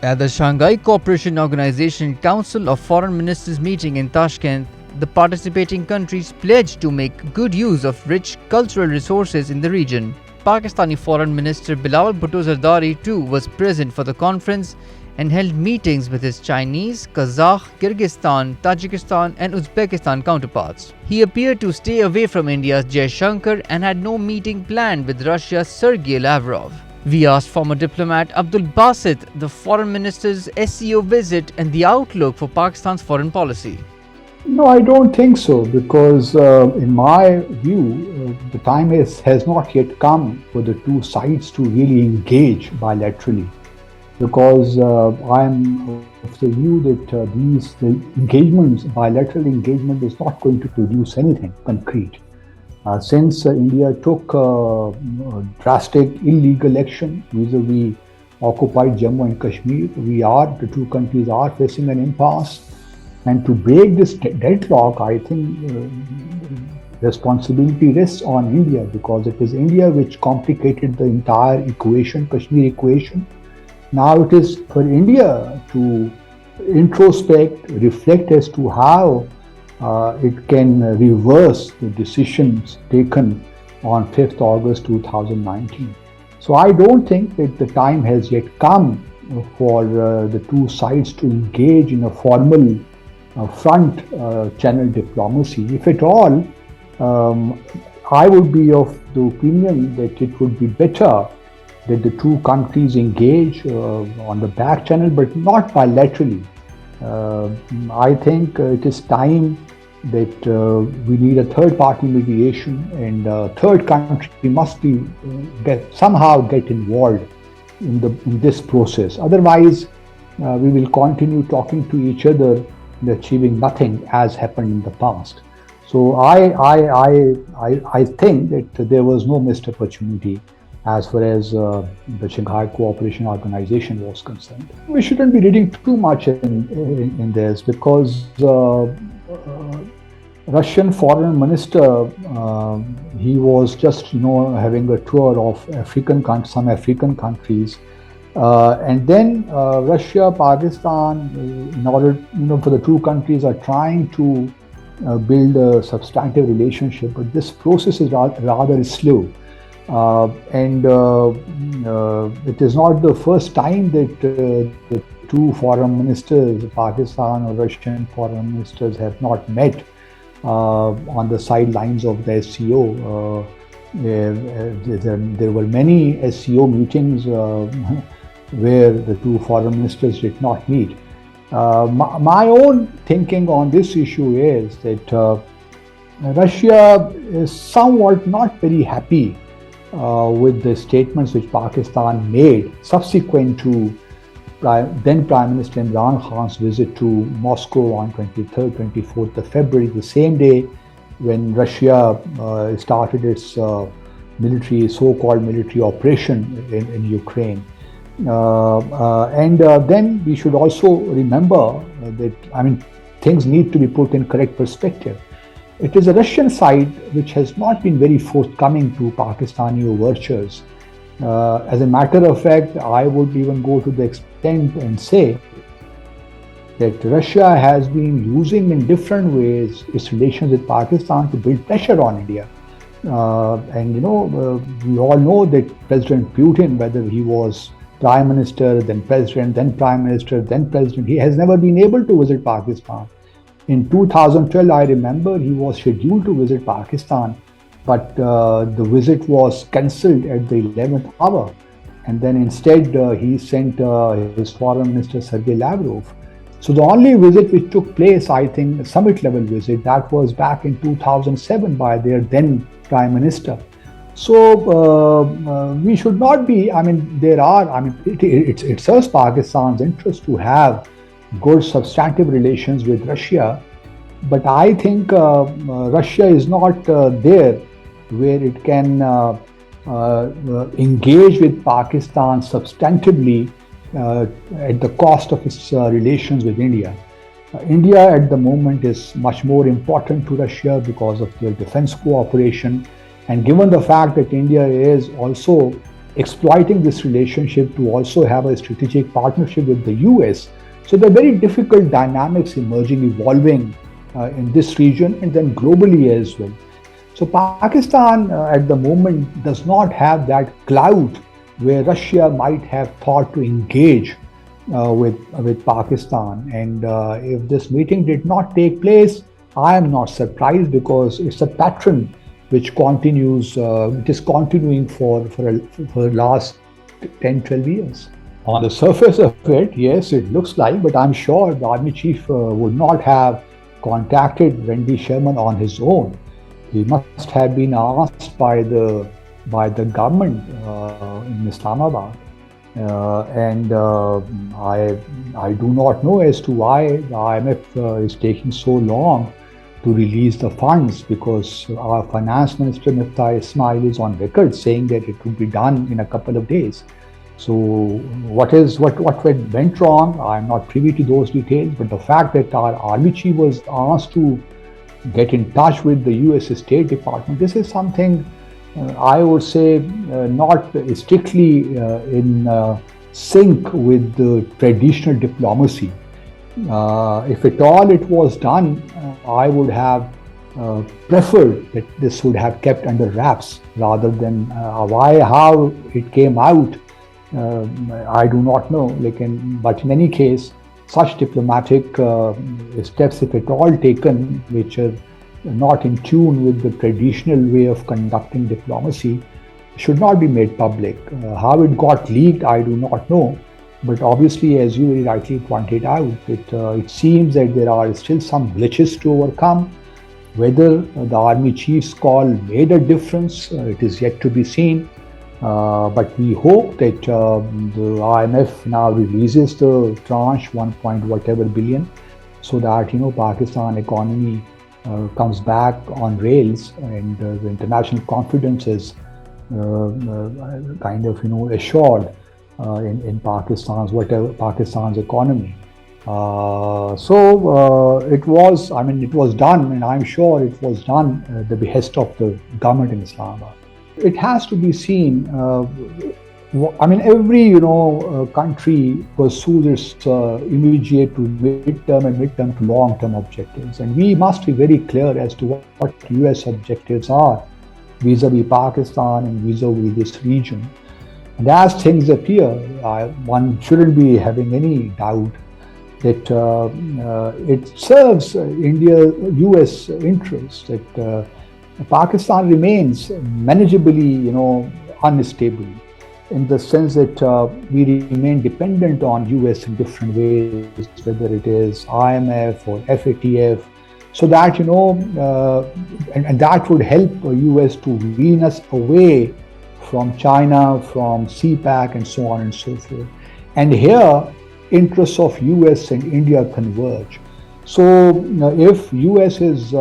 At the Shanghai Cooperation Organization Council of Foreign Ministers meeting in Tashkent, the participating countries pledged to make good use of rich cultural resources in the region. Pakistani Foreign Minister Bilawal Bhutto Zardari too was present for the conference and held meetings with his Chinese, Kazakh, Kyrgyzstan, Tajikistan and Uzbekistan counterparts. He appeared to stay away from India's Shankar and had no meeting planned with Russia's Sergei Lavrov. We asked former diplomat Abdul Basit the foreign minister's SCO visit and the outlook for Pakistan's foreign policy. No, I don't think so, because in my view, the time has not yet come for the two sides to really engage bilaterally. Because I am of the view that the bilateral engagement is not going to produce anything concrete. Since India took drastic illegal action vis-a-vis occupied Jammu and Kashmir, the two countries are facing an impasse. And to break this deadlock, I think responsibility rests on India, because it is India which complicated the entire equation, Kashmir equation. Now it is for India to introspect, reflect as to how it can reverse the decisions taken on 5th August 2019. So I don't think that the time has yet come for the two sides to engage in a formal front channel diplomacy. If at all, I would be of the opinion that it would be better that the two countries engage on the back channel, but not bilaterally. I think it is time that we need a third party mediation, and a third country must be somehow get involved in this process. Otherwise, we will continue talking to each other and achieving nothing as happened in the past. So I think that there was no missed opportunity as far as the Shanghai Cooperation Organization was concerned. We shouldn't be reading too much in this, because Russian foreign minister, he was just having a tour of some African countries, and then Russia, Pakistan, in order for the two countries are trying to build a substantive relationship, but this process is rather slow. And it is not the first time that the two foreign ministers, Pakistan or Russian foreign ministers, have not met on the sidelines of the SCO. There were many SCO meetings where the two foreign ministers did not meet. My own thinking on this issue is that Russia is somewhat not very happy with the statements which Pakistan made subsequent to then Prime Minister Imran Khan's visit to Moscow on 23rd, 24th of February, the same day when Russia started its so-called military operation in Ukraine. And then we should also remember that, things need to be put in correct perspective. It is the Russian side which has not been very forthcoming to Pakistani overtures. As a matter of fact, I would even go to the extent and say that Russia has been using in different ways its relations with Pakistan to build pressure on India. And we all know that President Putin, whether he was Prime Minister, then President, then Prime Minister, then President, he has never been able to visit Pakistan. In 2012, I remember he was scheduled to visit Pakistan, but the visit was cancelled at the 11th hour. And then instead, he sent his foreign minister, Sergei Lavrov. So the only visit which took place, I think, a summit level visit, that was back in 2007 by their then Prime Minister. So we should not be, it serves Pakistan's interest to have good substantive relations with Russia, but I think Russia is not there where it can engage with Pakistan substantively at the cost of its relations with India. India at the moment is much more important to Russia because of their defense cooperation, and given the fact that India is also exploiting this relationship to also have a strategic partnership with the US. So there are very difficult dynamics emerging, evolving in this region and then globally as well. So Pakistan at the moment does not have that clout where Russia might have thought to engage with Pakistan. And if this meeting did not take place, I am not surprised because it's a pattern which continues, which is continuing for last 10, 12 years. On the surface of it, yes, it looks like, but I'm sure the army chief would not have contacted Randy Sherman on his own. He must have been asked by the government in Islamabad. I do not know as to why the IMF is taking so long to release the funds, because our finance minister Miftah Ismail is on record saying that it would be done in a couple of days. So what went wrong? I'm not privy to those details, but the fact that our army chief was asked to get in touch with the US State Department, this is something I would say not strictly in sync with the traditional diplomacy. If at all it was done, I would have preferred that this would have kept under wraps rather than how it came out. I do not know. But in any case, such diplomatic steps, if at all taken, which are not in tune with the traditional way of conducting diplomacy, should not be made public. How it got leaked, I do not know. But obviously, as you very rightly pointed out, it seems that there are still some glitches to overcome. Whether the army chief's call made a difference, it is yet to be seen. But we hope that the IMF now releases the tranche 1 point whatever billion, so that Pakistan economy comes back on rails, and the international confidence is kind of assured in Pakistan's economy. It was done, and I'm sure it was done at the behest of the government in Islamabad. It has to be seen. Every country pursues its immediate to midterm to long-term objectives, and we must be very clear as to what US objectives are vis-a-vis Pakistan and vis-a-vis this region. And as things appear, one shouldn't be having any doubt that it serves US interests, that Pakistan remains manageably, unstable, in the sense that we remain dependent on US in different ways, whether it is IMF or FATF, so that and that would help US to wean us away from China, from CPAC, and so on and so forth. And here, interests of US and India converge. So if US is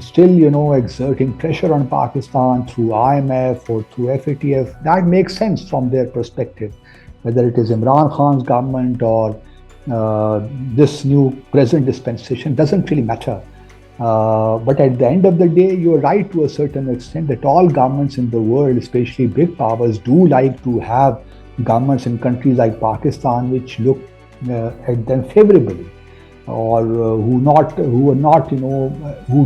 still exerting pressure on Pakistan through IMF or through FATF, that makes sense from their perspective, whether it is Imran Khan's government or this new present dispensation, doesn't really matter. But at the end of the day, you're right to a certain extent that all governments in the world, especially big powers, do like to have governments in countries like Pakistan which look at them favorably, or who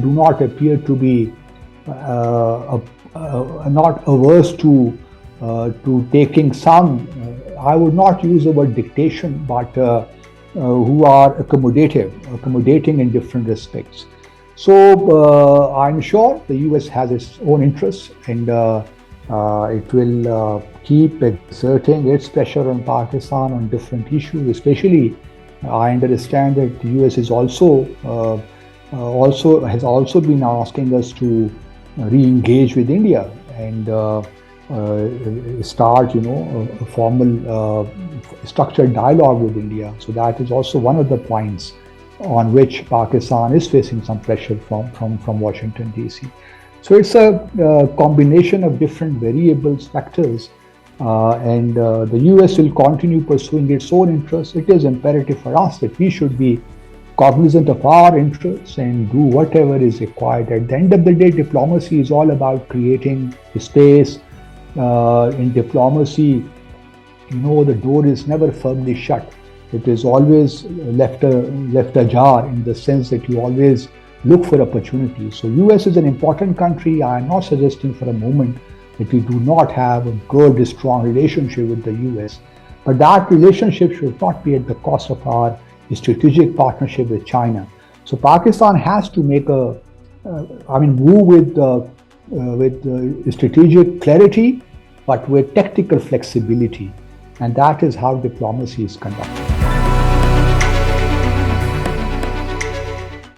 do not appear to be not averse to taking some, I would not use the word dictation, but who are accommodating in different respects. So I'm sure the US has its own interests, and it will keep exerting its pressure on Pakistan on different issues. Especially, I understand that the US is also been asking us to re-engage with India and start, a formal structured dialogue with India. So that is also one of the points on which Pakistan is facing some pressure from Washington, D.C. So it's a combination of different variables, factors, and the US will continue pursuing its own interests. It is imperative for us that we should be cognizant of our interests and do whatever is required. At the end of the day, diplomacy is all about creating space in diplomacy, the door is never firmly shut. It is always left ajar, in the sense that you always look for opportunities. So US is an important country. I am not suggesting for a moment that we do not have a good, strong relationship with the US. But that relationship should not be at the cost of our strategic partnership with China. So Pakistan has to make move with strategic clarity, but with tactical flexibility. And that is how diplomacy is conducted.